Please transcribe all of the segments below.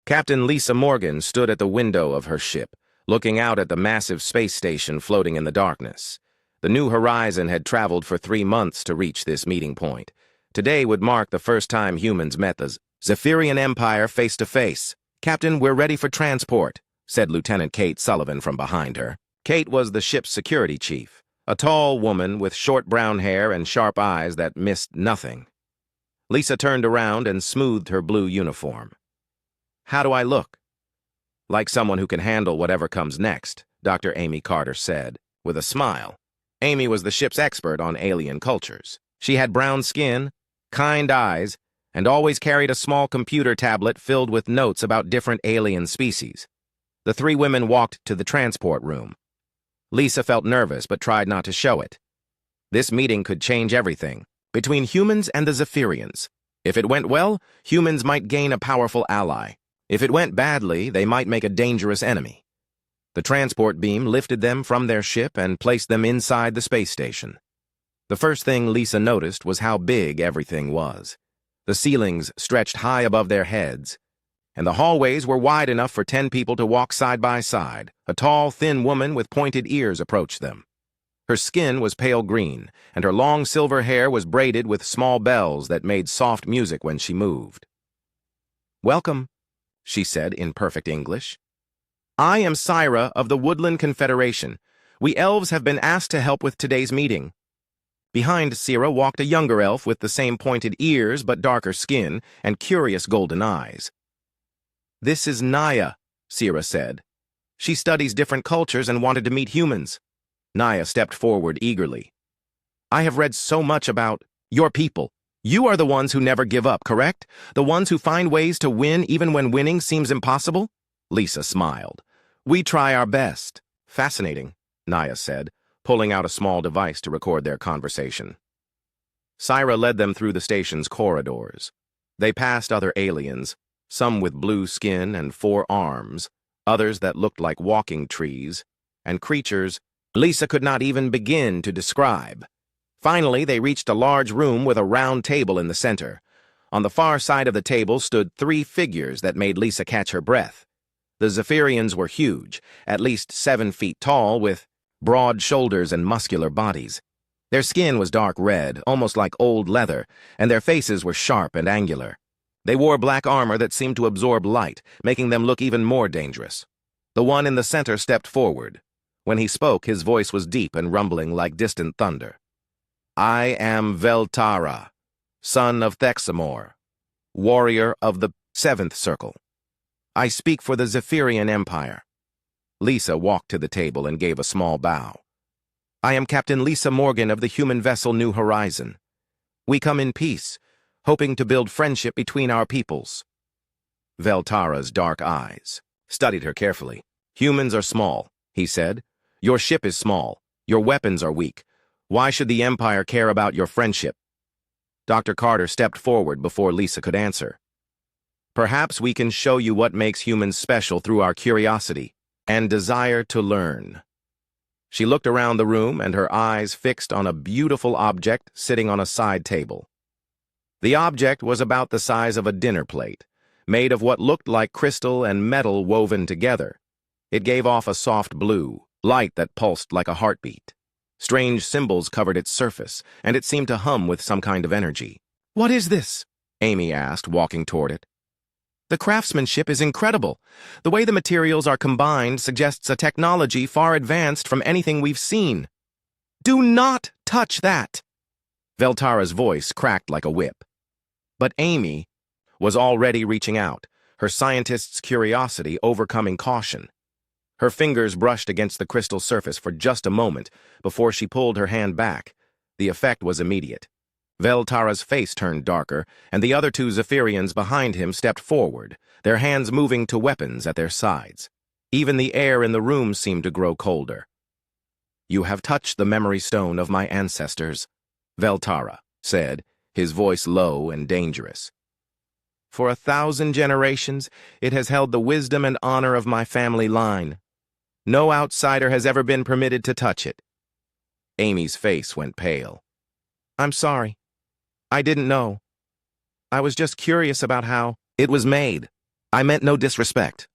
Captain Lisa Morgan stood at the window of her ship, looking out at the massive space station floating in the darkness. The New Horizon had traveled for 3 months to reach this meeting point. Today would mark the first time humans met the Zephyrian Empire face to face. "Captain, we're ready for transport," said Lieutenant Kate Sullivan from behind her. Kate was the ship's security chief, a tall woman with short brown hair and sharp eyes that missed nothing. Lisa turned around and smoothed her blue uniform. "How do I look?" "Like someone who can handle whatever comes next," Dr. Amy Carter said, with a smile. Amy was the ship's expert on alien cultures. She had brown skin, kind eyes, and always carried a small computer tablet filled with notes about different alien species. The 3 women walked to the transport room. Lisa felt nervous but tried not to show it. This meeting could change everything, between humans and the Zephyrians. If it went well, humans might gain a powerful ally. If it went badly, they might make a dangerous enemy. The transport beam lifted them from their ship and placed them inside the space station. The first thing Lisa noticed was how big everything was. The ceilings stretched high above their heads, and the hallways were wide enough for 10 people to walk side by side. A tall, thin woman with pointed ears approached them. Her skin was pale green, and her long silver hair was braided with small bells that made soft music when she moved. "Welcome," she said in perfect English. "I am Syra of the Woodland Confederation. We elves have been asked to help with today's meeting." Behind Syra walked a younger elf with the same pointed ears but darker skin and curious golden eyes. "This is Naya," Syra said. "She studies different cultures and wanted to meet humans." Naya stepped forward eagerly. "I have read so much about your people. You are the ones who never give up, correct? The ones who find ways to win even when winning seems impossible?" Lisa smiled. "We try our best." "Fascinating," Naya said, pulling out a small device to record their conversation. Syra led them through the station's corridors. They passed other aliens, some with blue skin and 4 arms, others that looked like walking trees, and creatures Lisa could not even begin to describe. Finally, they reached a large room with a round table in the center. On the far side of the table stood 3 figures that made Lisa catch her breath. The Zephyrians were huge, at least 7 feet tall, with broad shoulders and muscular bodies. Their skin was dark red, almost like old leather, and their faces were sharp and angular. They wore black armor that seemed to absorb light, making them look even more dangerous. The one in the center stepped forward. When he spoke, his voice was deep and rumbling like distant thunder. "I am Veltara, son of Thexamor, warrior of the 7th Circle. I speak for the Zephyrian Empire." Lisa walked to the table and gave a small bow. "I am Captain Lisa Morgan of the human vessel New Horizon. We come in peace, hoping to build friendship between our peoples." Veltara's dark eyes studied her carefully. "Humans are small," he said. "Your ship is small. Your weapons are weak. Why should the Empire care about your friendship?" Dr. Carter stepped forward before Lisa could answer. "Perhaps we can show you what makes humans special through our curiosity and desire to learn." She looked around the room, and her eyes fixed on a beautiful object sitting on a side table. The object was about the size of a dinner plate, made of what looked like crystal and metal woven together. It gave off a soft blue light that pulsed like a heartbeat. Strange symbols covered its surface, and it seemed to hum with some kind of energy. "What is this?" Amy asked, walking toward it. "The craftsmanship is incredible. The way the materials are combined suggests a technology far advanced from anything we've seen." "Do not touch that!" Veltara's voice cracked like a whip. But Amy was already reaching out, her scientist's curiosity overcoming caution. Her fingers brushed against the crystal surface for just a moment before she pulled her hand back. The effect was immediate. Veltara's face turned darker, and the other 2 Zephyrians behind him stepped forward, their hands moving to weapons at their sides. Even the air in the room seemed to grow colder. "You have touched the memory stone of my ancestors," Veltara said, his voice low and dangerous. "For 1,000 generations, it has held the wisdom and honor of my family line. No outsider has ever been permitted to touch it." Amy's face went pale. "I'm sorry. I didn't know. I was just curious about how it was made," I meant no disrespect.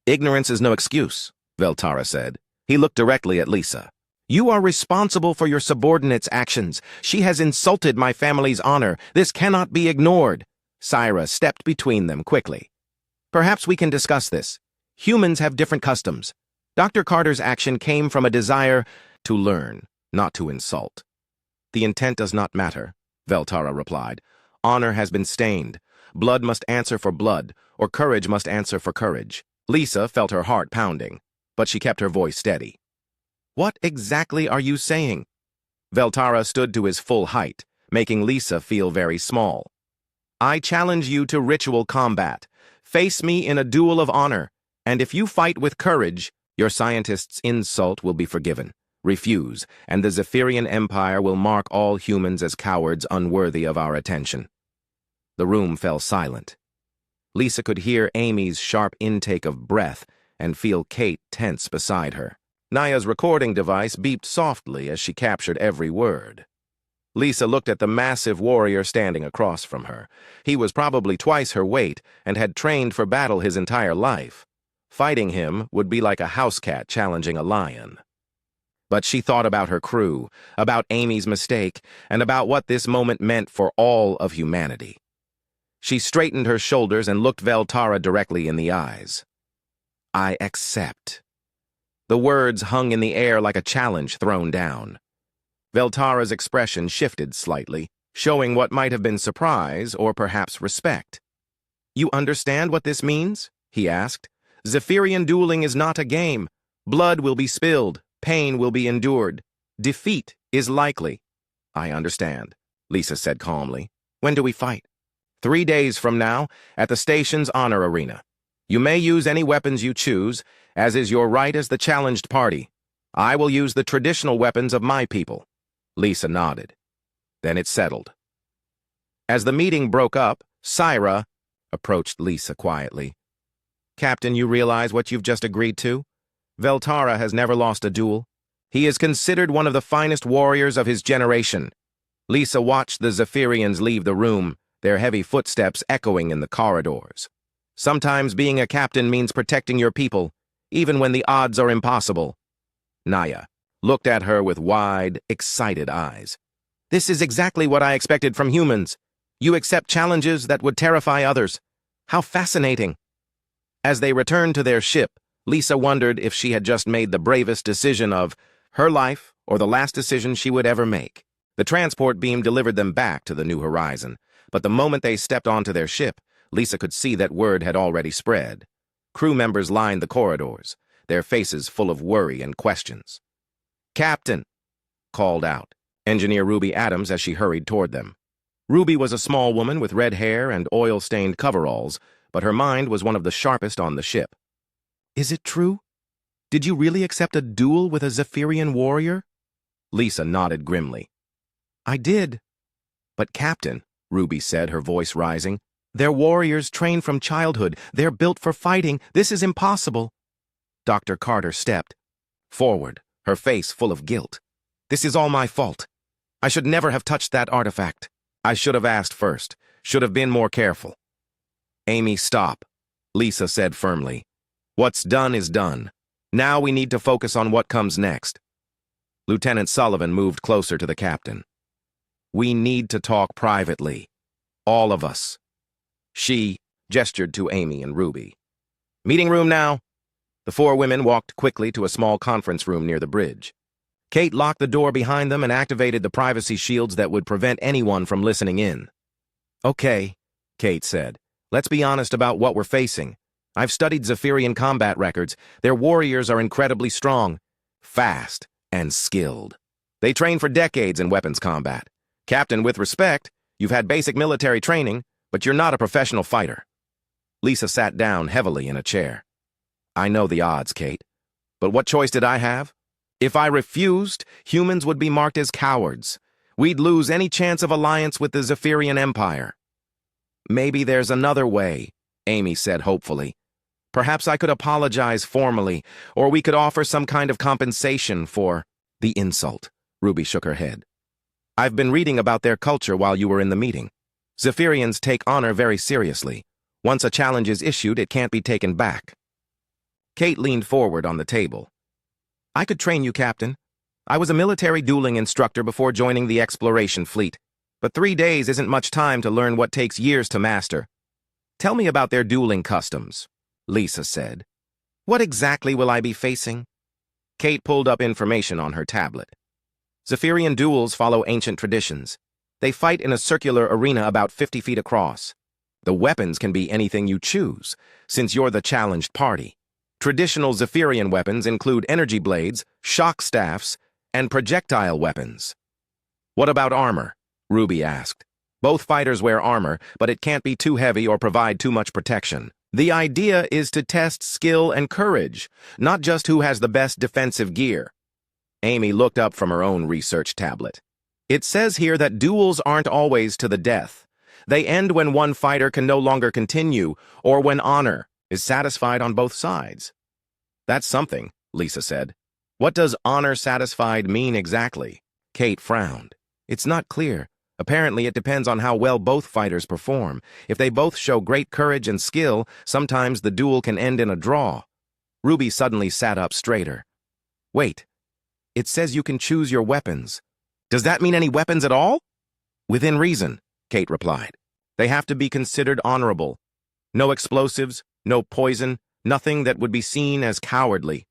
Ignorance is no excuse, Veltara said. He looked directly at Lisa. You are responsible for your subordinate's actions. She has insulted my family's honor. This cannot be ignored. Syra stepped between them quickly. Perhaps we can discuss this. Humans have different customs. Dr. Carter's action came from a desire to learn, not to insult. The intent does not matter, Veltara replied. Honor has been stained. Blood must answer for blood, or courage must answer for courage. Lisa felt her heart pounding, but she kept her voice steady. What exactly are you saying? Veltara stood to his full height, making Lisa feel very small. I challenge you to ritual combat. Face me in a duel of honor, and if you fight with courage, your scientist's insult will be forgiven. Refuse, and the Zephyrian Empire will mark all humans as cowards unworthy of our attention. The room fell silent. Lisa could hear Amy's sharp intake of breath and feel Kate tense beside her. Naya's recording device beeped softly as she captured every word. Lisa looked at the massive warrior standing across from her. He was probably twice her weight and had trained for battle his entire life. Fighting him would be like a house cat challenging a lion. But she thought about her crew, about Amy's mistake, and about what this moment meant for all of humanity. She straightened her shoulders and looked Veltara directly in the eyes. I accept. The words hung in the air like a challenge thrown down. Veltara's expression shifted slightly, showing what might have been surprise or perhaps respect. You understand what this means? He asked. Zephyrian dueling is not a game. Blood will be spilled. Pain will be endured. Defeat is likely. I understand, Lisa said calmly. When do we fight? 3 days from now, at the station's honor arena. You may use any weapons you choose, as is your right as the challenged party. I will use the traditional weapons of my people. Lisa nodded. Then it settled. As the meeting broke up, Syra approached Lisa quietly. Captain, you realize what you've just agreed to? Veltara has never lost a duel. He is considered one of the finest warriors of his generation. Lisa watched the Zephyrians leave the room, their heavy footsteps echoing in the corridors. Sometimes being a captain means protecting your people, even when the odds are impossible. Naya looked at her with wide, excited eyes. This is exactly what I expected from humans. You accept challenges that would terrify others. How fascinating. As they returned to their ship, Lisa wondered if she had just made the bravest decision of her life or the last decision she would ever make. The transport beam delivered them back to the New Horizon, but the moment they stepped onto their ship, Lisa could see that word had already spread. Crew members lined the corridors, their faces full of worry and questions. Captain, called out Engineer Ruby Adams as she hurried toward them. Ruby was a small woman with red hair and oil-stained coveralls, but her mind was one of the sharpest on the ship. Is it true? Did you really accept a duel with a Zephyrian warrior? Lisa nodded grimly. I did. But Captain, Ruby said, her voice rising, they're warriors trained from childhood. They're built for fighting. This is impossible. Dr. Carter stepped forward, her face full of guilt. This is all my fault. I should never have touched that artifact. I should have asked first, should have been more careful. Amy, stop, Lisa said firmly. What's done is done. Now we need to focus on what comes next. Lieutenant Sullivan moved closer to the captain. We need to talk privately. All of us. She gestured to Amy and Ruby. Meeting room now. The four women walked quickly to a small conference room near the bridge. Kate locked the door behind them and activated the privacy shields that would prevent anyone from listening in. Okay, Kate said. Let's be honest about what we're facing. I've studied Zephyrian combat records. Their warriors are incredibly strong, fast, and skilled. They train for decades in weapons combat. Captain, with respect, you've had basic military training, but you're not a professional fighter. Lisa sat down heavily in a chair. I know the odds, Kate. But what choice did I have? If I refused, humans would be marked as cowards. We'd lose any chance of alliance with the Zephyrian Empire. Maybe there's another way, Amy said hopefully. Perhaps I could apologize formally, or we could offer some kind of compensation for the insult. Ruby shook her head. I've been reading about their culture while you were in the meeting. Zephyrians take honor very seriously. Once a challenge is issued, it can't be taken back. Kate leaned forward on the table. I could train you, Captain. I was a military dueling instructor before joining the exploration fleet, but 3 days isn't much time to learn what takes years to master. Tell me about their dueling customs, Lisa said. What exactly will I be facing? Kate pulled up information on her tablet. Zephyrian duels follow ancient traditions. They fight in a circular arena about 50 feet across. The weapons can be anything you choose, since you're the challenged party. Traditional Zephyrian weapons include energy blades, shock staffs, and projectile weapons. What about armor? Ruby asked. Both fighters wear armor, but it can't be too heavy or provide too much protection. The idea is to test skill and courage, not just who has the best defensive gear. Amy looked up from her own research tablet. It says here that duels aren't always to the death. They end when one fighter can no longer continue, or when honor is satisfied on both sides. That's something, Lisa said. What does honor satisfied mean exactly? Kate frowned. It's not clear. Apparently, it depends on how well both fighters perform. If they both show great courage and skill, sometimes the duel can end in a draw. Ruby suddenly sat up straighter. Wait, it says you can choose your weapons. Does that mean any weapons at all? Within reason, Kate replied. They have to be considered honorable. No explosives, no poison, nothing that would be seen as cowardly.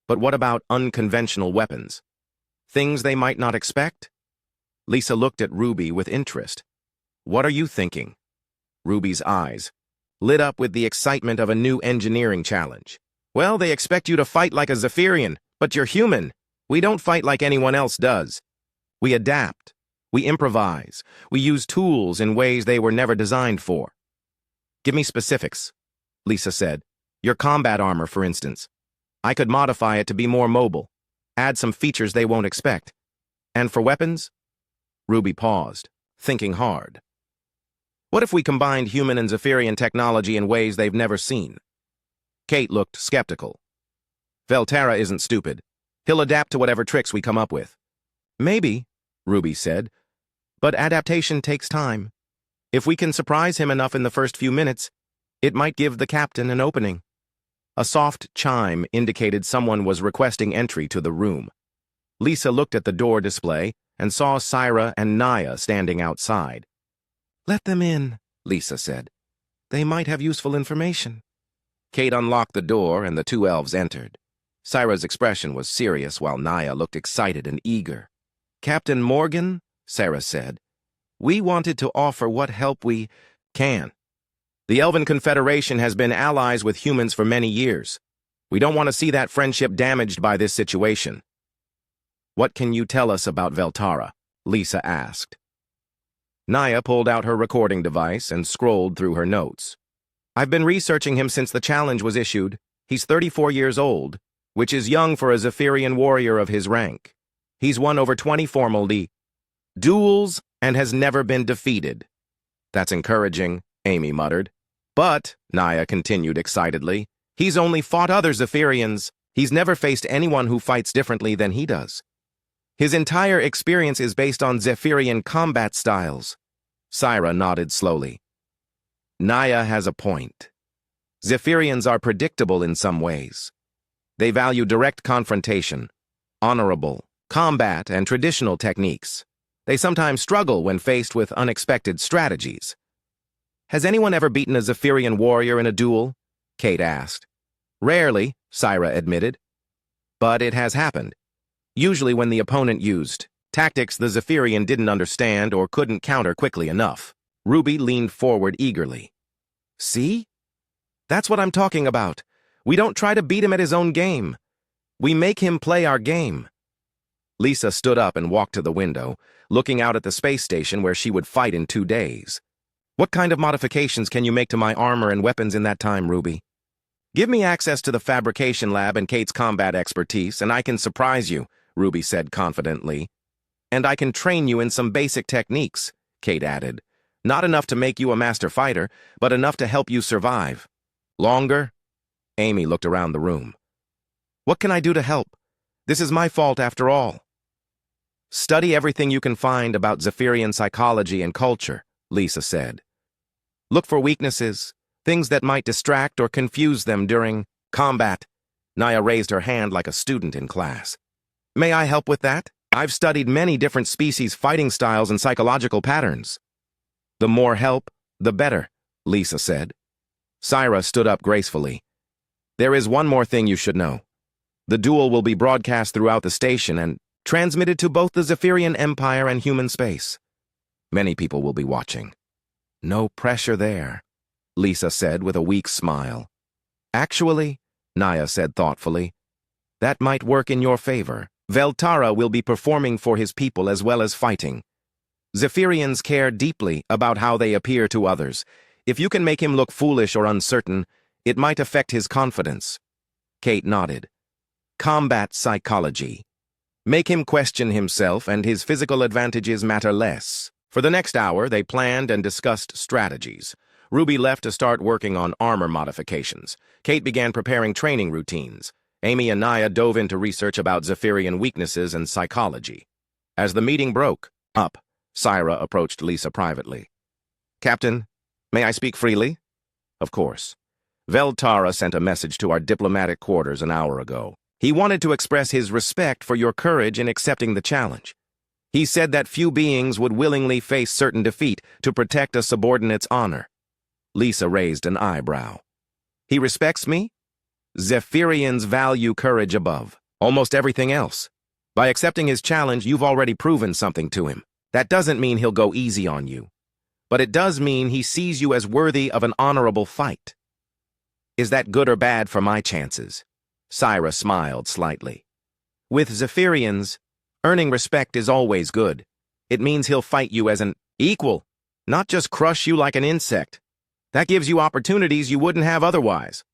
But what about unconventional weapons? Things they might not expect? Lisa looked at Ruby with interest. What are you thinking? Ruby's eyes lit up with the excitement of a new engineering challenge. Well, they expect you to fight like a Zephyrian, but you're human. We don't fight like anyone else does. We adapt. We improvise. We use tools in ways they were never designed for. Give me specifics, Lisa said. Your combat armor, for instance. I could modify it to be more mobile, add some features they won't expect. And for weapons? Ruby paused, thinking hard. What if we combined human and Zephyrian technology in ways they've never seen? Kate looked skeptical. Velterra isn't stupid. He'll adapt to whatever tricks we come up with. Maybe, Ruby said, but adaptation takes time. If we can surprise him enough in the first few minutes, it might give the captain an opening. A soft chime indicated someone was requesting entry to the room. Lisa looked at the door display and saw Syra and Naya standing outside. Let them in, Lisa said. They might have useful information. Kate unlocked the door and the two elves entered. Syra's expression was serious while Naya looked excited and eager. Captain Morgan, Sarah said, we wanted to offer what help we can. The Elven Confederation has been allies with humans for many years. We don't want to see that friendship damaged by this situation. What can you tell us about Velterra? Lisa asked. Naya pulled out her recording device and scrolled through her notes. I've been researching him since the challenge was issued. He's 34 years old, which is young for a Zephyrian warrior of his rank. He's won over 20 formal duels and has never been defeated. That's encouraging, Amy muttered. But, Naya continued excitedly, he's only fought other Zephyrians. He's never faced anyone who fights differently than he does. His entire experience is based on Zephyrian combat styles. Syra nodded slowly. Naya has a point. Zephyrians are predictable in some ways. They value direct confrontation, honorable combat, and traditional techniques. They sometimes struggle when faced with unexpected strategies. Has anyone ever beaten a Zephyrian warrior in a duel? Kate asked. Rarely, Syra admitted. But it has happened. Usually when the opponent used tactics the Zephyrian didn't understand or couldn't counter quickly enough. Ruby leaned forward eagerly. See? That's what I'm talking about. We don't try to beat him at his own game. We make him play our game. Lisa stood up and walked to the window, looking out at the space station where she would fight in 2 days. What kind of modifications can you make to my armor and weapons in that time, Ruby? Give me access to the fabrication lab and Kate's combat expertise, and I can surprise you, Ruby said confidently. And I can train you in some basic techniques, Kate added. Not enough to make you a master fighter, but enough to help you survive. Longer? Amy looked around the room. What can I do to help? This is my fault after all. Study everything you can find about Zephyrian psychology and culture, Lisa said. Look for weaknesses, things that might distract or confuse them during combat. Naya raised her hand like a student in class. May I help with that? I've studied many different species' fighting styles and psychological patterns. The more help, the better, Lisa said. Syra stood up gracefully. There is one more thing you should know. The duel will be broadcast throughout the station and transmitted to both the Zephyrian Empire and human space. Many people will be watching. No pressure there, Lisa said with a weak smile. Actually, Naya said thoughtfully, that might work in your favor. Veltara will be performing for his people as well as fighting. Zephyrians care deeply about how they appear to others. If you can make him look foolish or uncertain, it might affect his confidence. Kate nodded. Combat psychology. Make him question himself, and his physical advantages matter less. For the next hour, they planned and discussed strategies. Ruby left to start working on armor modifications. Kate began preparing training routines. Amy and Naya dove into research about Zephyrian weaknesses and psychology. As the meeting broke up, Syra approached Lisa privately. Captain, may I speak freely? Of course. Veltara sent a message to our diplomatic quarters an hour ago. He wanted to express his respect for your courage in accepting the challenge. He said that few beings would willingly face certain defeat to protect a subordinate's honor. Lisa raised an eyebrow. He respects me? Zephyrians value courage above almost everything else. By accepting his challenge, you've already proven something to him. That doesn't mean he'll go easy on you, but it does mean he sees you as worthy of an honorable fight. Is that good or bad for my chances? Syra smiled slightly. With Zephyrians, earning respect is always good. It means he'll fight you as an equal, not just crush you like an insect. That gives you opportunities you wouldn't have otherwise.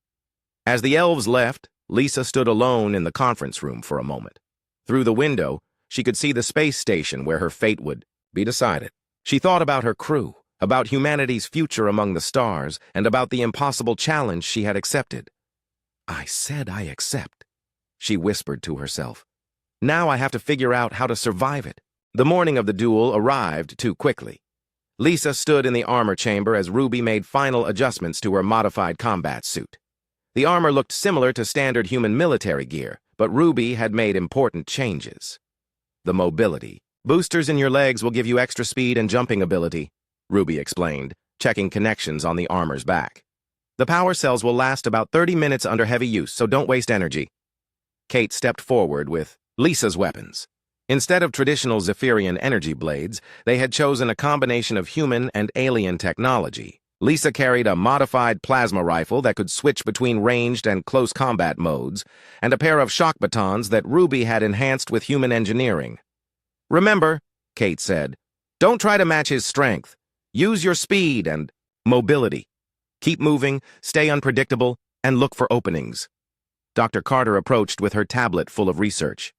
As the elves left, Lisa stood alone in the conference room for a moment. Through the window, she could see the space station where her fate would be decided. She thought about her crew, about humanity's future among the stars, and about the impossible challenge she had accepted. I said I accept, she whispered to herself. Now I have to figure out how to survive it. The morning of the duel arrived too quickly. Lisa stood in the armor chamber as Ruby made final adjustments to her modified combat suit. The armor looked similar to standard human military gear, but Ruby had made important changes. The mobility. Boosters in your legs will give you extra speed and jumping ability, Ruby explained, checking connections on the armor's back. The power cells will last about 30 minutes under heavy use, so don't waste energy. Kate stepped forward with Lisa's weapons. Instead of traditional Zephyrian energy blades, they had chosen a combination of human and alien technology. Lisa carried a modified plasma rifle that could switch between ranged and close combat modes, and a pair of shock batons that Ruby had enhanced with human engineering. Remember, Kate said, don't try to match his strength. Use your speed and mobility. Keep moving, stay unpredictable, and look for openings. Dr. Carter approached with her tablet full of research.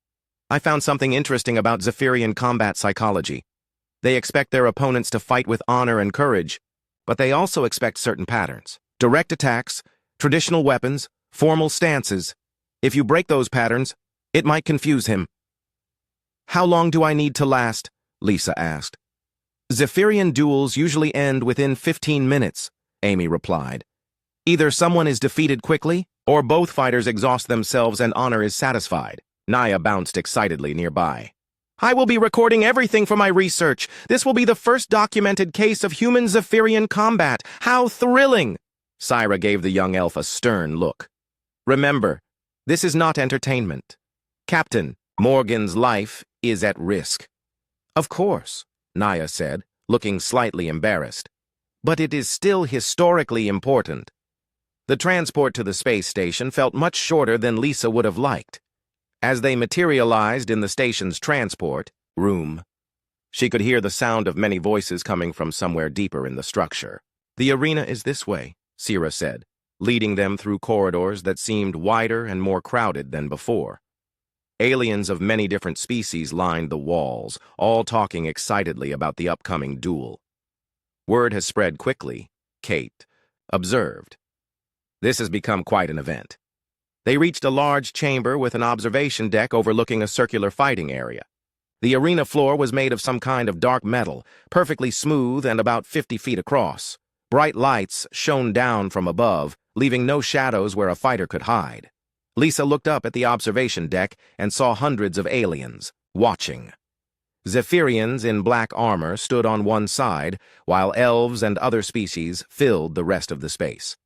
I found something interesting about Zephyrian combat psychology. They expect their opponents to fight with honor and courage, but they also expect certain patterns. Direct attacks, traditional weapons, formal stances. If you break those patterns, it might confuse him. How long do I need to last? Lisa asked. Zephyrian duels usually end within 15 minutes, Amy replied. Either someone is defeated quickly, or both fighters exhaust themselves and honor is satisfied. Naya bounced excitedly nearby. I will be recording everything for my research. This will be the first documented case of human Zephyrian combat. How thrilling! Syra gave the young elf a stern look. Remember, this is not entertainment. Captain, Morgan's life is at risk. Of course, Naya said, looking slightly embarrassed. But it is still historically important. The transport to the space station felt much shorter than Lisa would have liked. As they materialized in the station's transport room, she could hear the sound of many voices coming from somewhere deeper in the structure. The arena is this way, Syra said, leading them through corridors that seemed wider and more crowded than before. Aliens of many different species lined the walls, all talking excitedly about the upcoming duel. Word has spread quickly, Kate observed. This has become quite an event. They reached a large chamber with an observation deck overlooking a circular fighting area. The arena floor was made of some kind of dark metal, perfectly smooth and about 50 feet across. Bright lights shone down from above, leaving no shadows where a fighter could hide. Lisa looked up at the observation deck and saw hundreds of aliens, watching. Zephyrians in black armor stood on one side, while elves and other species filled the rest of the space.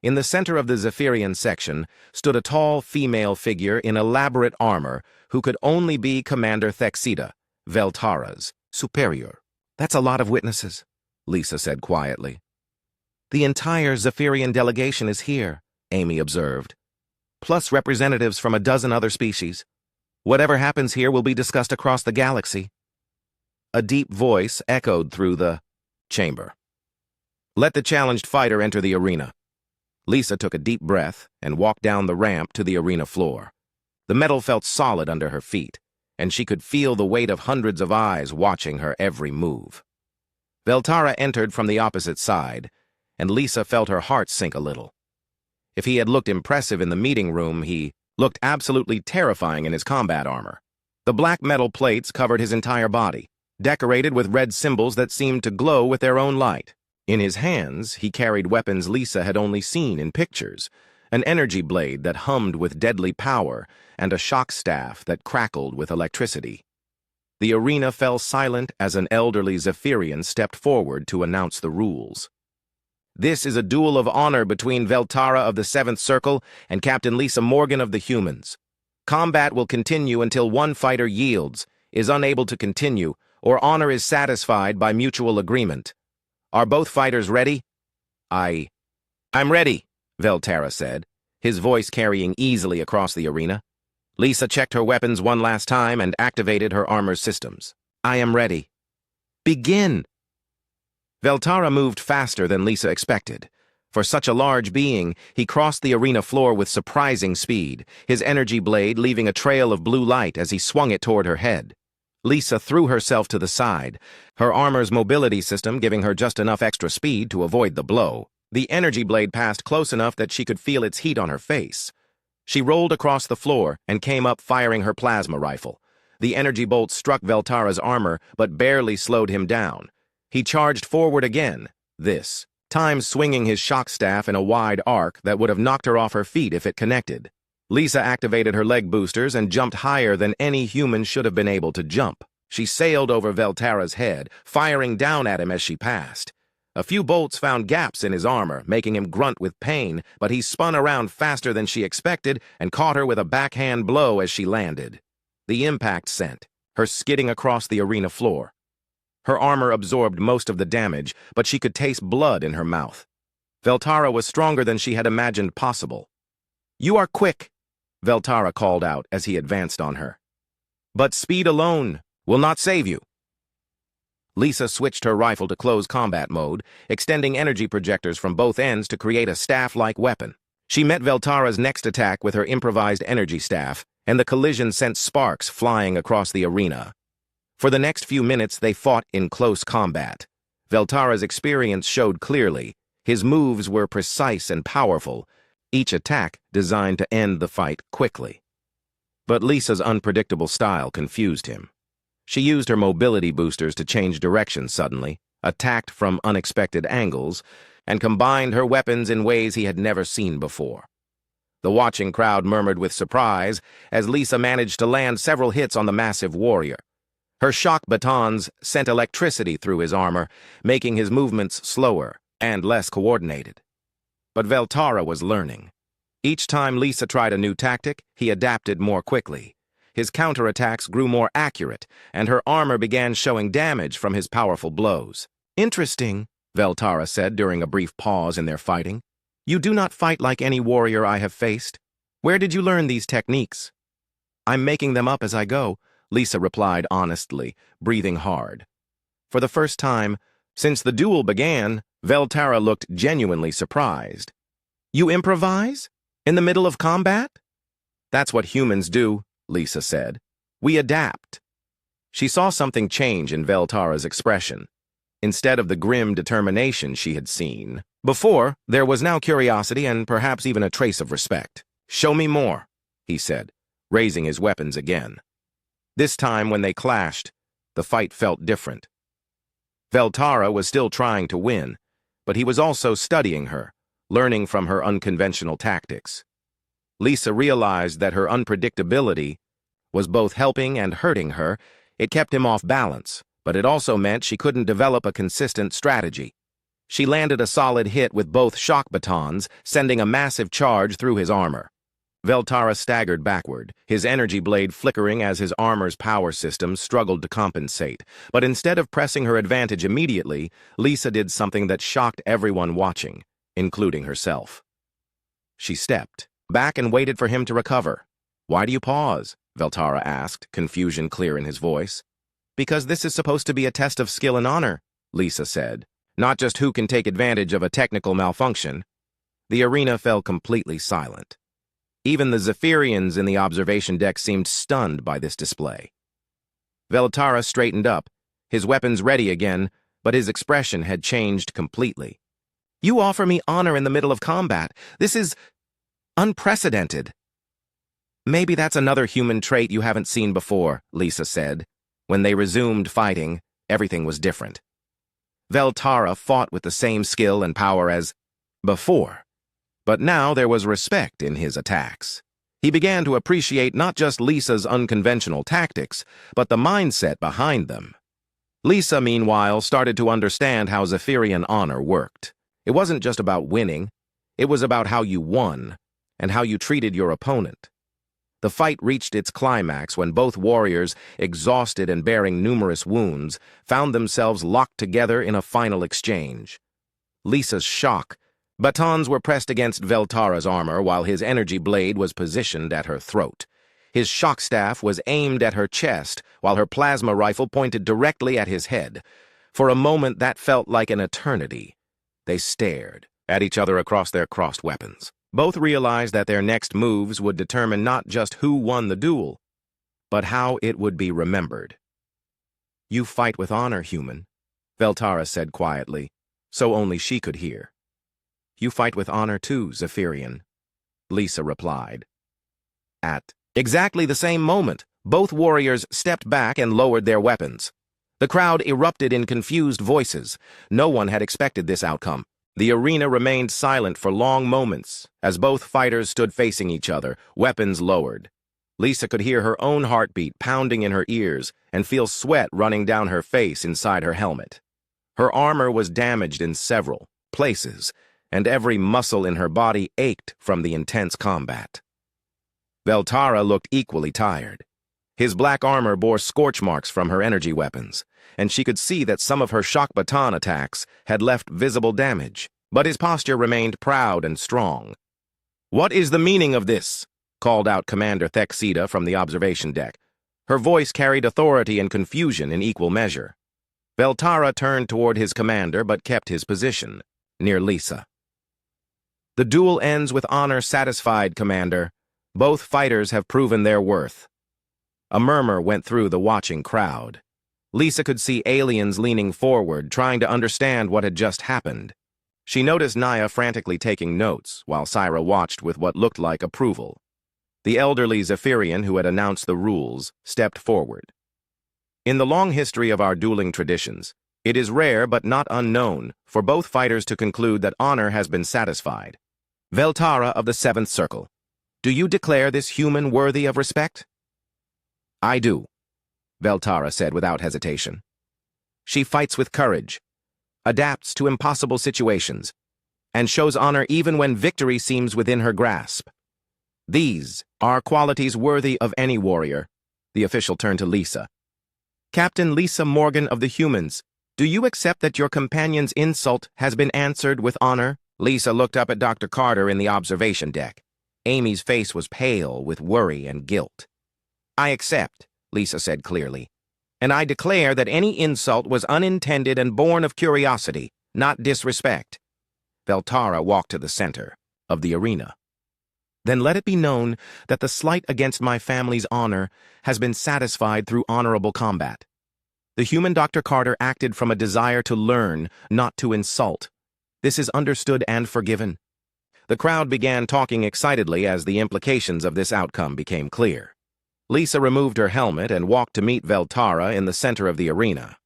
In the center of the Zephyrian section stood a tall female figure in elaborate armor who could only be Commander Thexida, Veltara's superior. "That's a lot of witnesses," Lisa said quietly. "The entire Zephyrian delegation is here," Amy observed, "plus representatives from a dozen other species. Whatever happens here will be discussed across the galaxy." A deep voice echoed through the chamber. "Let the challenged fighter enter the arena." Lisa took a deep breath and walked down the ramp to the arena floor. The metal felt solid under her feet, and she could feel the weight of hundreds of eyes watching her every move. Veltara entered from the opposite side, and Lisa felt her heart sink a little. If he had looked impressive in the meeting room, he looked absolutely terrifying in his combat armor. The black metal plates covered his entire body, decorated with red symbols that seemed to glow with their own light. In his hands, he carried weapons Lisa had only seen in pictures, an energy blade that hummed with deadly power and a shock staff that crackled with electricity. The arena fell silent as an elderly Zephyrian stepped forward to announce the rules. "This is a duel of honor between Veltara of the Seventh Circle and Captain Lisa Morgan of the Humans. Combat will continue until one fighter yields, is unable to continue, or honor is satisfied by mutual agreement. Are both fighters ready?" I'm ready," Veltara said, his voice carrying easily across the arena. Lisa checked her weapons one last time and activated her armor systems. "I am ready." "Begin!" Veltara moved faster than Lisa expected. For such a large being, he crossed the arena floor with surprising speed, his energy blade leaving a trail of blue light as he swung it toward her head. Lisa threw herself to the side, her armor's mobility system giving her just enough extra speed to avoid the blow. The energy blade passed close enough that she could feel its heat on her face. She rolled across the floor and came up firing her plasma rifle. The energy bolt struck Veltara's armor but barely slowed him down. He charged forward again, this time swinging his shock staff in a wide arc that would have knocked her off her feet if it connected. Lisa activated her leg boosters and jumped higher than any human should have been able to jump. She sailed over Veltara's head, firing down at him as she passed. A few bolts found gaps in his armor, making him grunt with pain, but he spun around faster than she expected and caught her with a backhand blow as she landed. The impact sent her skidding across the arena floor. Her armor absorbed most of the damage, but she could taste blood in her mouth. Veltara was stronger than she had imagined possible. "You are quick," Veltara called out as he advanced on her. "But speed alone will not save you." Lisa switched her rifle to close combat mode, extending energy projectors from both ends to create a staff-like weapon. She met Veltara's next attack with her improvised energy staff, and the collision sent sparks flying across the arena. For the next few minutes, they fought in close combat. Veltara's experience showed clearly. His moves were precise and powerful, each attack designed to end the fight quickly. But Lisa's unpredictable style confused him. She used her mobility boosters to change direction suddenly, attacked from unexpected angles, and combined her weapons in ways he had never seen before. The watching crowd murmured with surprise as Lisa managed to land several hits on the massive warrior. Her shock batons sent electricity through his armor, making his movements slower and less coordinated. But Veltara was learning. Each time Lisa tried a new tactic, he adapted more quickly. His counterattacks grew more accurate, and her armor began showing damage from his powerful blows. "Interesting," Veltara said during a brief pause in their fighting. "You do not fight like any warrior I have faced. Where did you learn these techniques?" "I'm making them up as I go," Lisa replied honestly, breathing hard. For the first time since the duel began, Veltara looked genuinely surprised. "You improvise? In the middle of combat?" "That's what humans do," Lisa said. "We adapt." She saw something change in Veltara's expression. Instead of the grim determination she had seen before, there was now curiosity and perhaps even a trace of respect. "Show me more," he said, raising his weapons again. This time, when they clashed, the fight felt different. Veltara was still trying to win, but he was also studying her, learning from her unconventional tactics. Lisa realized that her unpredictability was both helping and hurting her. It kept him off balance, but it also meant she couldn't develop a consistent strategy. She landed a solid hit with both shock batons, sending a massive charge through his armor. Veltara staggered backward, his energy blade flickering as his armor's power systems struggled to compensate. But instead of pressing her advantage immediately, Lisa did something that shocked everyone watching, including herself. She stepped back and waited for him to recover. "Why do you pause?" Veltara asked, confusion clear in his voice. "Because this is supposed to be a test of skill and honor," Lisa said, "not just who can take advantage of a technical malfunction." The arena fell completely silent. Even the Zephyrians in the observation deck seemed stunned by this display. Veltara straightened up, his weapons ready again, but his expression had changed completely. "You offer me honor in the middle of combat. This is unprecedented." "Maybe that's another human trait you haven't seen before," Lisa said. When they resumed fighting, everything was different. Veltara fought with the same skill and power as before, but now there was respect in his attacks. He began to appreciate not just Lisa's unconventional tactics, but the mindset behind them. Lisa, meanwhile, started to understand how Zephyrian honor worked. It wasn't just about winning, it was about how you won and how you treated your opponent. The fight reached its climax when both warriors, exhausted and bearing numerous wounds, found themselves locked together in a final exchange. Lisa's shock batons were pressed against Veltara's armor while his energy blade was positioned at her throat. His shock staff was aimed at her chest while her plasma rifle pointed directly at his head. For a moment that felt like an eternity. They stared at each other across their crossed weapons. Both realized that their next moves would determine not just who won the duel, but how it would be remembered. "You fight with honor, human," Veltara said quietly, so only she could hear. "You fight with honor too, Zephyrian," Lisa replied. At exactly the same moment, both warriors stepped back and lowered their weapons. The crowd erupted in confused voices. No one had expected this outcome. The arena remained silent for long moments as both fighters stood facing each other, weapons lowered. Lisa could hear her own heartbeat pounding in her ears and feel sweat running down her face inside her helmet. Her armor was damaged in several places, and every muscle in her body ached from the intense combat. Veltara looked equally tired. His black armor bore scorch marks from her energy weapons, and she could see that some of her shock baton attacks had left visible damage, but his posture remained proud and strong. "What is the meaning of this?" called out Commander Thexida from the observation deck. Her voice carried authority and confusion in equal measure. Veltara turned toward his commander but kept his position, near Lisa. "The duel ends with honor satisfied, Commander. Both fighters have proven their worth." A murmur went through the watching crowd. Lisa could see aliens leaning forward, trying to understand what had just happened. She noticed Naya frantically taking notes, while Syra watched with what looked like approval. The elderly Zephyrian who had announced the rules stepped forward. "In the long history of our dueling traditions, it is rare but not unknown for both fighters to conclude that honor has been satisfied. Veltara of the Seventh Circle, do you declare this human worthy of respect?" "I do," Veltara said without hesitation. "She fights with courage, adapts to impossible situations, and shows honor even when victory seems within her grasp. These are qualities worthy of any warrior." The official turned to Lisa. "Captain Lisa Morgan of the Humans, do you accept that your companion's insult has been answered with honor?" Lisa looked up at Dr. Carter in the observation deck. Amy's face was pale with worry and guilt. "I accept," Lisa said clearly, "and I declare that any insult was unintended and born of curiosity, not disrespect." Veltara walked to the center of the arena. "Then let it be known that the slight against my family's honor has been satisfied through honorable combat. The human Dr. Carter acted from a desire to learn, not to insult. This is understood and forgiven." The crowd began talking excitedly as the implications of this outcome became clear. Lisa removed her helmet and walked to meet Veltara in the center of the arena.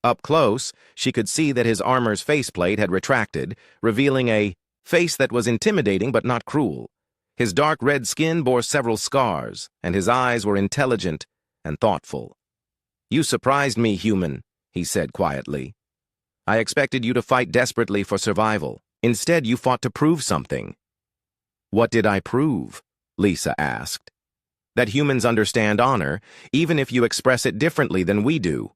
Up close, she could see that his armor's faceplate had retracted, revealing a face that was intimidating but not cruel. His dark red skin bore several scars, and his eyes were intelligent and thoughtful. "You surprised me, human," he said quietly. "I expected you to fight desperately for survival. Instead, you fought to prove something." "What did I prove?" Lisa asked. "That humans understand honor, even if you express it differently than we do.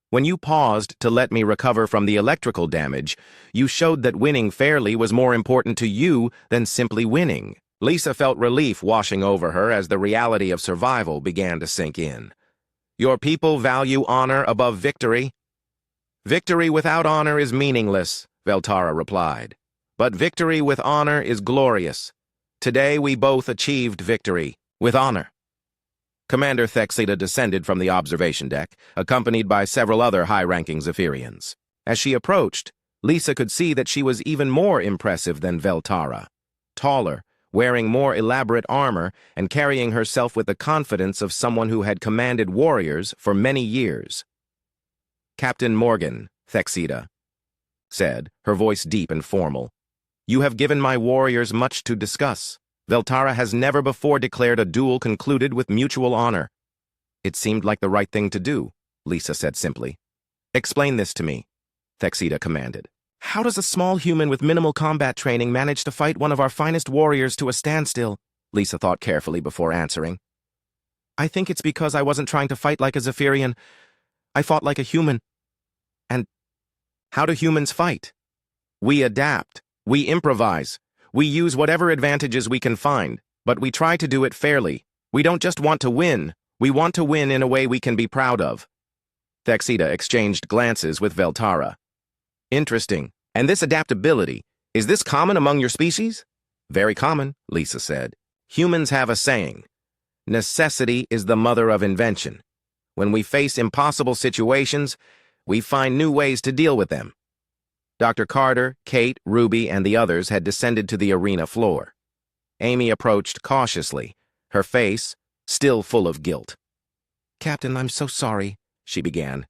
When you paused to let me recover from the electrical damage, you showed that winning fairly was more important to you than simply winning." Lisa felt relief washing over her as the reality of survival began to sink in. "Your people value honor above victory?" "Victory without honor is meaningless," Veltara replied. "But victory with honor is glorious. Today we both achieved victory with honor." Commander Thexida descended from the observation deck, accompanied by several other high-ranking Zephyrians. As she approached, Lisa could see that she was even more impressive than Veltara. Taller, wearing more elaborate armor, and carrying herself with the confidence of someone who had commanded warriors for many years. "Captain Morgan," Thexida said, her voice deep and formal, "you have given my warriors much to discuss. Veltara has never before declared a duel concluded with mutual honor." "It seemed like the right thing to do," Lisa said simply. "Explain this to me," Thexida commanded. "How does a small human with minimal combat training manage to fight one of our finest warriors to a standstill?" Lisa thought carefully before answering. "I think it's because I wasn't trying to fight like a Zephyrian. I fought like a human." "And how do humans fight?" "We adapt. We improvise. We use whatever advantages we can find, but we try to do it fairly. We don't just want to win. We want to win in a way we can be proud of." Thexida exchanged glances with Veltara. "Interesting. And this adaptability, is this common among your species?" "Very common," Lisa said. "Humans have a saying, 'Necessity is the mother of invention.' When we face impossible situations, we find new ways to deal with them." Dr. Carter, Kate, Ruby, and the others had descended to the arena floor. Amy approached cautiously, her face still full of guilt. "Captain, I'm so sorry," she began.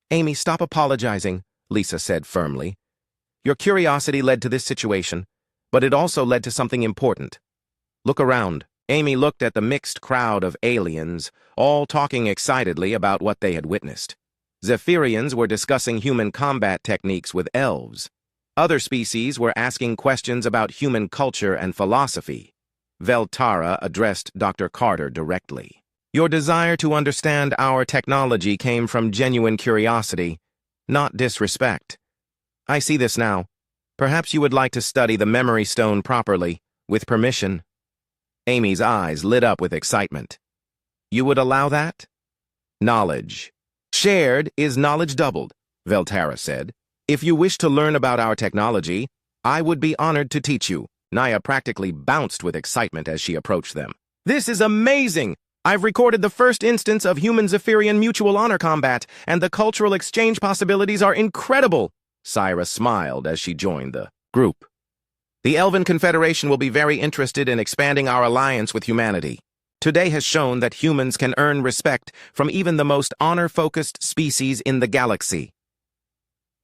"Amy, stop apologizing," Lisa said firmly. "Your curiosity led to this situation, but it also led to something important. Look around." Amy looked at the mixed crowd of aliens, all talking excitedly about what they had witnessed. Zephyrians were discussing human combat techniques with elves. Other species were asking questions about human culture and philosophy. Veltara addressed Dr. Carter directly. "Your desire to understand our technology came from genuine curiosity, not disrespect. I see this now. Perhaps you would like to study the memory stone properly, with permission." Amy's eyes lit up with excitement. "You would allow that?" "Knowledge shared is knowledge doubled," Veltara said. "If you wish to learn about our technology, I would be honored to teach you." Naya practically bounced with excitement as she approached them. "This is amazing! I've recorded the first instance of human-Zephyrian mutual honor combat, and the cultural exchange possibilities are incredible!" Syra smiled as she joined the group. "The Elven Confederation will be very interested in expanding our alliance with humanity. Today has shown that humans can earn respect from even the most honor-focused species in the galaxy."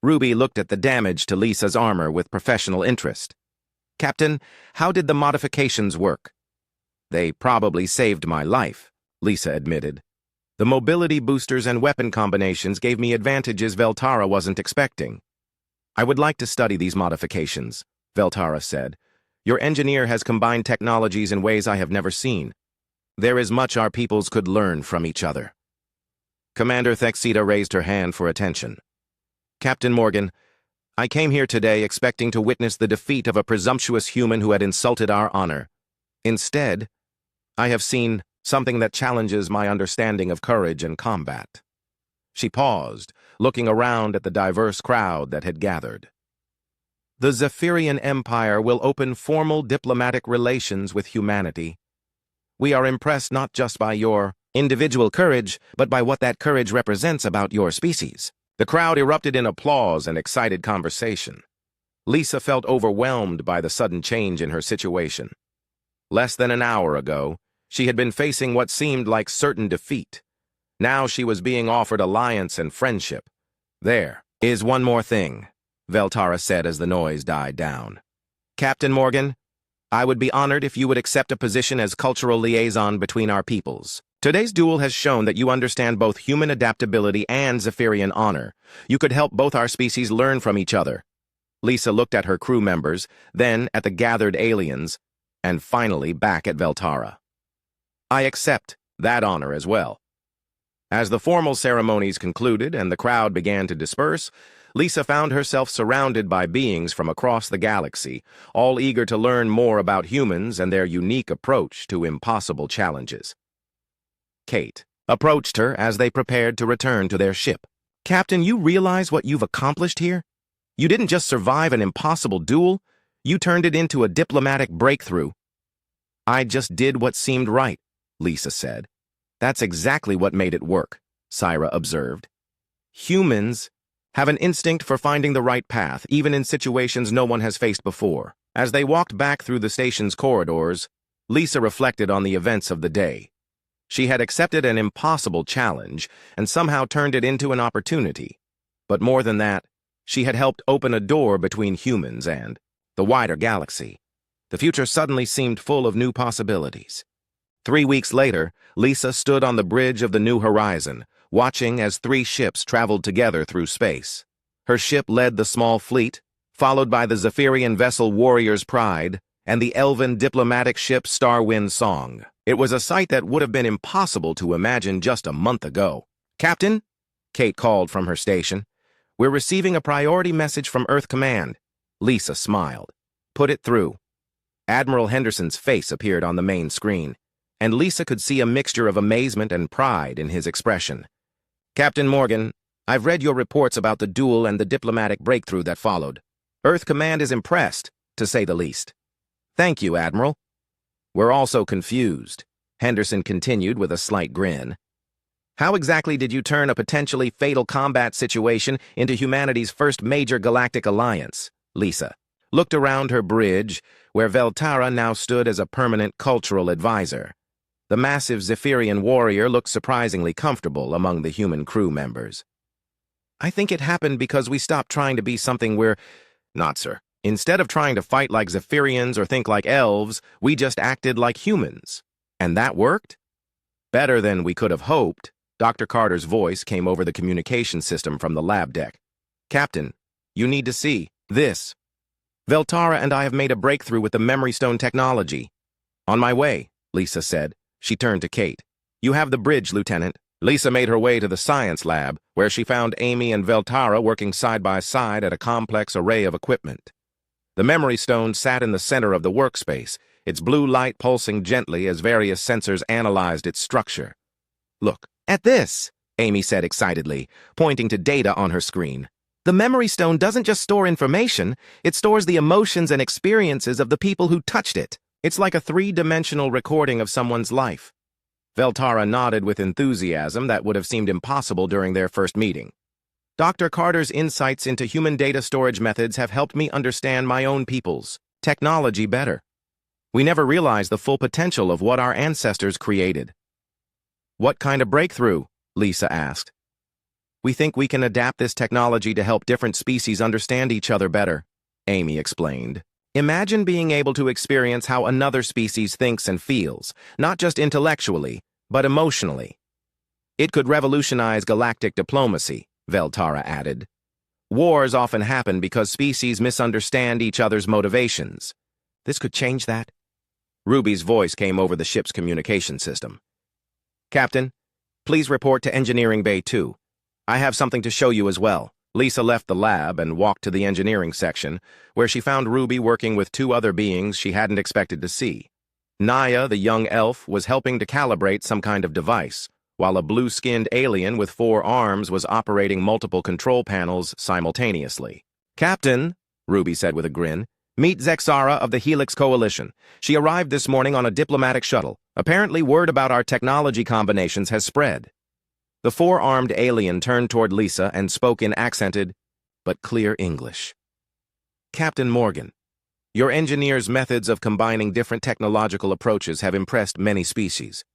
Ruby looked at the damage to Lisa's armor with professional interest. "Captain, how did the modifications work?" "They probably saved my life," Lisa admitted. "The mobility boosters and weapon combinations gave me advantages Veltara wasn't expecting." "I would like to study these modifications," Veltara said. "Your engineer has combined technologies in ways I have never seen. There is much our peoples could learn from each other." Commander Thexida raised her hand for attention. "Captain Morgan, I came here today expecting to witness the defeat of a presumptuous human who had insulted our honor. Instead, I have seen something that challenges my understanding of courage and combat." She paused, looking around at the diverse crowd that had gathered. "The Zephyrian Empire will open formal diplomatic relations with humanity. We are impressed not just by your individual courage, but by what that courage represents about your species." The crowd erupted in applause and excited conversation. Lisa felt overwhelmed by the sudden change in her situation. Less than an hour ago, she had been facing what seemed like certain defeat. Now she was being offered alliance and friendship. There is one more thing, Veltara said as the noise died down. Captain Morgan, I would be honored if you would accept a position as cultural liaison between our peoples. Today's duel has shown that you understand both human adaptability and Zephyrian honor. You could help both our species learn from each other. Lisa looked at her crew members, then at the gathered aliens, and finally back at Veltara. I accept that honor as well. As the formal ceremonies concluded and the crowd began to disperse, Lisa found herself surrounded by beings from across the galaxy, all eager to learn more about humans and their unique approach to impossible challenges. Kate approached her as they prepared to return to their ship. Captain, you realize what you've accomplished here? You didn't just survive an impossible duel, you turned it into a diplomatic breakthrough. I just did what seemed right, Lisa said. That's exactly what made it work, Syra observed. Humans have an instinct for finding the right path, even in situations no one has faced before. As they walked back through the station's corridors, Lisa reflected on the events of the day. She had accepted an impossible challenge and somehow turned it into an opportunity. But more than that, she had helped open a door between humans and the wider galaxy. The future suddenly seemed full of new possibilities. 3 weeks later, Lisa stood on the bridge of the New Horizon, watching as 3 ships traveled together through space. Her ship led the small fleet, followed by the Zephyrian vessel Warrior's Pride and the elven diplomatic ship Starwind Song. It was a sight that would have been impossible to imagine just a month ago. Captain, Kate called from her station, we're receiving a priority message from Earth Command. Lisa smiled. Put it through. Admiral Henderson's face appeared on the main screen, and Lisa could see a mixture of amazement and pride in his expression. Captain Morgan, I've read your reports about the duel and the diplomatic breakthrough that followed. Earth Command is impressed, to say the least. Thank you, Admiral. We're also confused, Henderson continued with a slight grin. How exactly did you turn a potentially fatal combat situation into humanity's first major galactic alliance? Lisa looked around her bridge, where Veltara now stood as a permanent cultural advisor. The massive Zephyrian warrior looked surprisingly comfortable among the human crew members. I think it happened because we stopped trying to be something we're not, sir. Instead of trying to fight like Zephyrians or think like elves, we just acted like humans. And that worked? Better than we could have hoped. Dr. Carter's voice came over the communication system from the lab deck. Captain, you need to see this. Veltara and I have made a breakthrough with the memory stone technology. On my way, Lisa said. She turned to Kate. You have the bridge, Lieutenant. Lisa made her way to the science lab, where she found Amy and Veltara working side by side at a complex array of equipment. The memory stone sat in the center of the workspace, its blue light pulsing gently as various sensors analyzed its structure. Look at this, Amy said excitedly, pointing to data on her screen. The memory stone doesn't just store information, it stores the emotions and experiences of the people who touched it. It's like a 3-dimensional recording of someone's life. Veltara nodded with enthusiasm that would have seemed impossible during their first meeting. Dr. Carter's insights into human data storage methods have helped me understand my own people's technology better. We never realized the full potential of what our ancestors created. What kind of breakthrough? Lisa asked. We think we can adapt this technology to help different species understand each other better, Amy explained. Imagine being able to experience how another species thinks and feels, not just intellectually, but emotionally. It could revolutionize galactic diplomacy, Veltara added. Wars often happen because species misunderstand each other's motivations. This could change that. Ruby's voice came over the ship's communication system. Captain, please report to Engineering Bay 2. I have something to show you as well. Lisa left the lab and walked to the engineering section, where she found Ruby working with 2 other beings she hadn't expected to see. Naya, the young elf, was helping to calibrate some kind of device, while a blue-skinned alien with 4 arms was operating multiple control panels simultaneously. Captain, Ruby said with a grin, meet Zexara of the Helix Coalition. She arrived this morning on a diplomatic shuttle. Apparently word about our technology combinations has spread. The 4-armed alien turned toward Lisa and spoke in accented, but clear English. Captain Morgan, your engineers' methods of combining different technological approaches have impressed many species.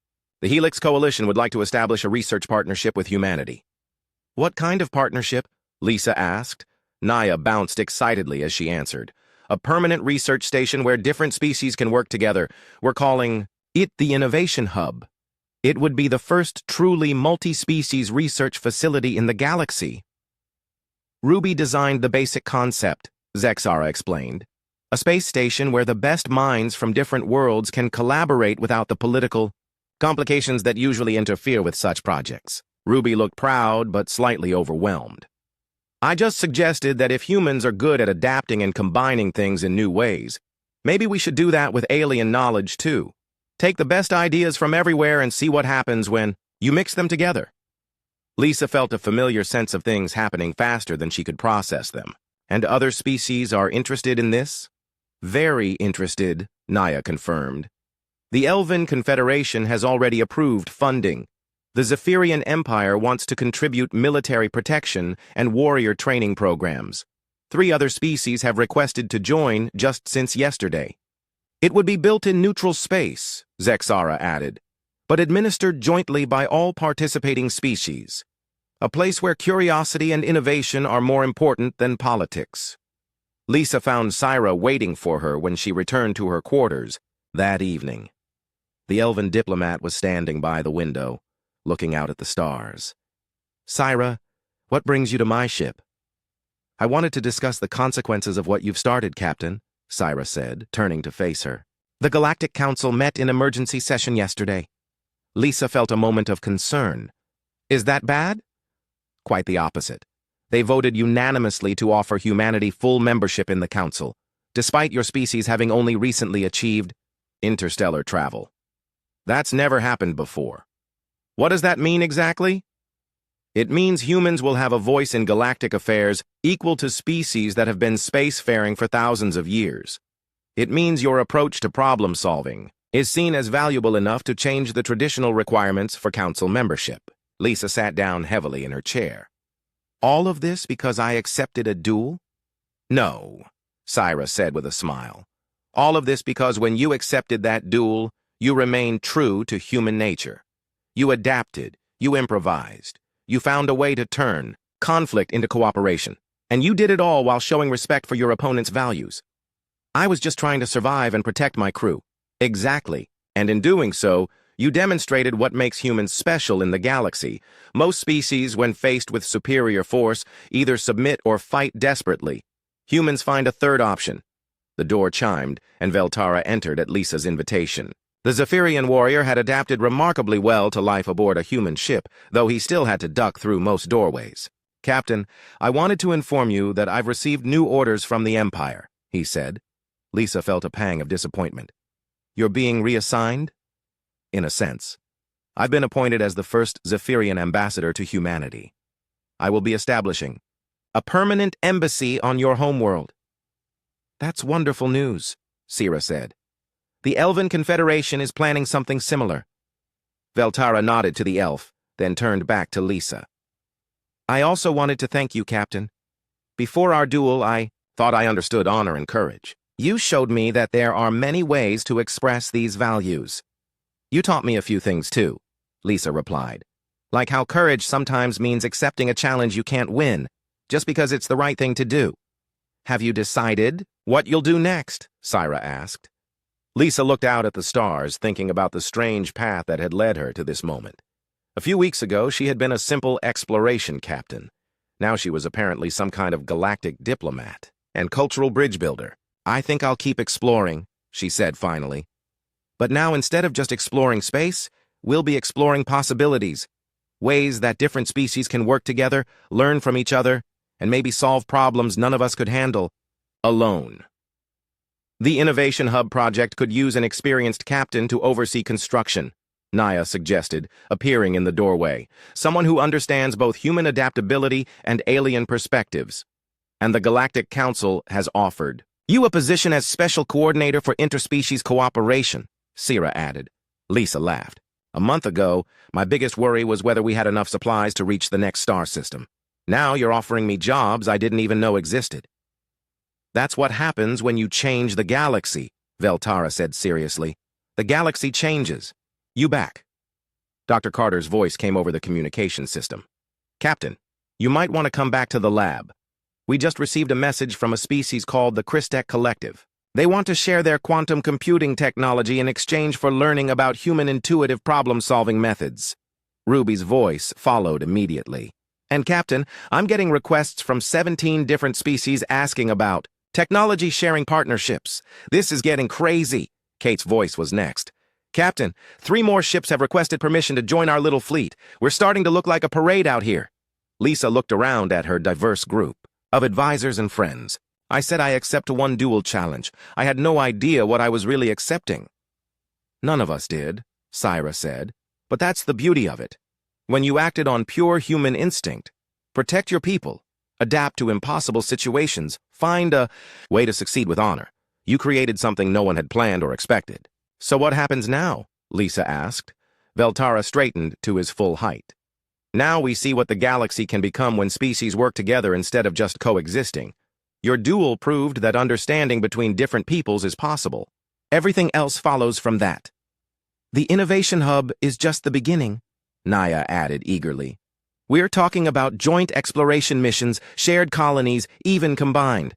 The Helix Coalition would like to establish a research partnership with humanity. What kind of partnership? Lisa asked. Naya bounced excitedly as she answered. A permanent research station where different species can work together. We're calling it the Innovation Hub. It would be the first truly multi-species research facility in the galaxy. Ruby designed the basic concept, Zexara explained. A space station where the best minds from different worlds can collaborate without the political complications that usually interfere with such projects. Ruby looked proud but slightly overwhelmed. I just suggested that if humans are good at adapting and combining things in new ways, maybe we should do that with alien knowledge too. Take the best ideas from everywhere and see what happens when you mix them together. Lisa felt a familiar sense of things happening faster than she could process them. And other species are interested in this? Very interested, Naya confirmed. The Elven Confederation has already approved funding. The Zephyrian Empire wants to contribute military protection and warrior training programs. 3 other species have requested to join just since yesterday. It would be built in neutral space, Zexara added, but administered jointly by all participating species. A place where curiosity and innovation are more important than politics. Lisa found Syra waiting for her when she returned to her quarters that evening. The elven diplomat was standing by the window, looking out at the stars. Syra, what brings you to my ship? I wanted to discuss the consequences of what you've started, Captain, Syra said, turning to face her. The Galactic Council met in emergency session yesterday. Lisa felt a moment of concern. Is that bad? Quite the opposite. They voted unanimously to offer humanity full membership in the Council, despite your species having only recently achieved interstellar travel. That's never happened before. What does that mean exactly? It means humans will have a voice in galactic affairs equal to species that have been spacefaring for thousands of years. It means your approach to problem solving is seen as valuable enough to change the traditional requirements for Council membership. Lisa sat down heavily in her chair. All of this because I accepted a duel? No, Syra said with a smile. All of this because when you accepted that duel, you remained true to human nature. You adapted, you improvised, you found a way to turn conflict into cooperation, and you did it all while showing respect for your opponent's values. I was just trying to survive and protect my crew. Exactly, and in doing so, you demonstrated what makes humans special in the galaxy. Most species, when faced with superior force, either submit or fight desperately. Humans find a third option. The door chimed, and Veltara entered at Lisa's invitation. The Zephyrian warrior had adapted remarkably well to life aboard a human ship, though he still had to duck through most doorways. Captain, I wanted to inform you that I've received new orders from the Empire, he said. Lisa felt a pang of disappointment. You're being reassigned? In a sense. I've been appointed as the first Zephyrian ambassador to humanity. I will be establishing a permanent embassy on your homeworld. That's wonderful news, Syra said. The Elven Confederation is planning something similar. Veltara nodded to the elf, then turned back to Lisa. I also wanted to thank you, Captain. Before our duel, I thought I understood honor and courage. You showed me that there are many ways to express these values. You taught me a few things too, Lisa replied. Like how courage sometimes means accepting a challenge you can't win, just because it's the right thing to do. Have you decided what you'll do next? Syra asked. Lisa looked out at the stars, thinking about the strange path that had led her to this moment. A few weeks ago, she had been a simple exploration captain. Now she was apparently some kind of galactic diplomat and cultural bridge builder. I think I'll keep exploring, she said finally. But now instead of just exploring space, we'll be exploring possibilities, ways that different species can work together, learn from each other, and maybe solve problems none of us could handle alone. The Innovation Hub project could use an experienced captain to oversee construction, Naya suggested, appearing in the doorway, someone who understands both human adaptability and alien perspectives. And the Galactic Council has offered you a position as Special Coordinator for Interspecies Cooperation, Syra added. Lisa laughed. A month ago, my biggest worry was whether we had enough supplies to reach the next star system. Now you're offering me jobs I didn't even know existed. That's what happens when you change the galaxy, Veltara said seriously. The galaxy changes. You back. Dr. Carter's voice came over the communication system. Captain, You might want to come back to the lab. We just received a message from a species called the Christek Collective. They want to share their quantum computing technology in exchange for learning about human intuitive problem-solving methods. Ruby's voice followed immediately. And Captain, I'm getting requests from 17 different species asking about technology-sharing partnerships. This is getting crazy. Kate's voice was next. Captain, 3 more ships have requested permission to join our little fleet. We're starting to look like a parade out here. Lisa looked around at her diverse group of advisors and friends. I said I accept one duel challenge. I had no idea what I was really accepting. None of us did, Syra said. But that's the beauty of it. When you acted on pure human instinct, protect your people, adapt to impossible situations, find a way to succeed with honor. You created something no one had planned or expected. So what happens now? Lisa asked. Veltara straightened to his full height. Now we see what the galaxy can become when species work together instead of just coexisting. Your duel proved that understanding between different peoples is possible. Everything else follows from that. The Innovation Hub is just the beginning, Naya added eagerly. We're talking about joint exploration missions, shared colonies, even combined.